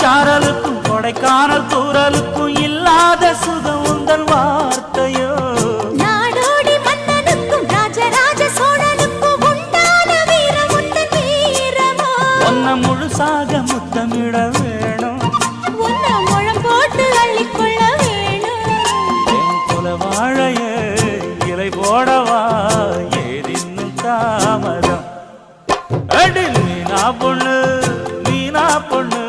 சாரலுக்கும் கொடைக்கானல் தூரலுக்கும் இல்லாத சுகம் உந்தன் வார்த்தையோ. நாடோடி மன்னனுக்கும் ராஜராஜ சோழனுக்கும் உண்டான வீரம் உந்தன் வீரமோ. உன்னை முழுசாக முத்தமிட வேணும், உன்னை முழம் போட்டு அள்ளிக்கொள்ள வேணும். என் குல வாழைய இலை போடவா ஏதின்னும் தாமதம். அடி மீனா பொண்ணு மீனா பொண்ணு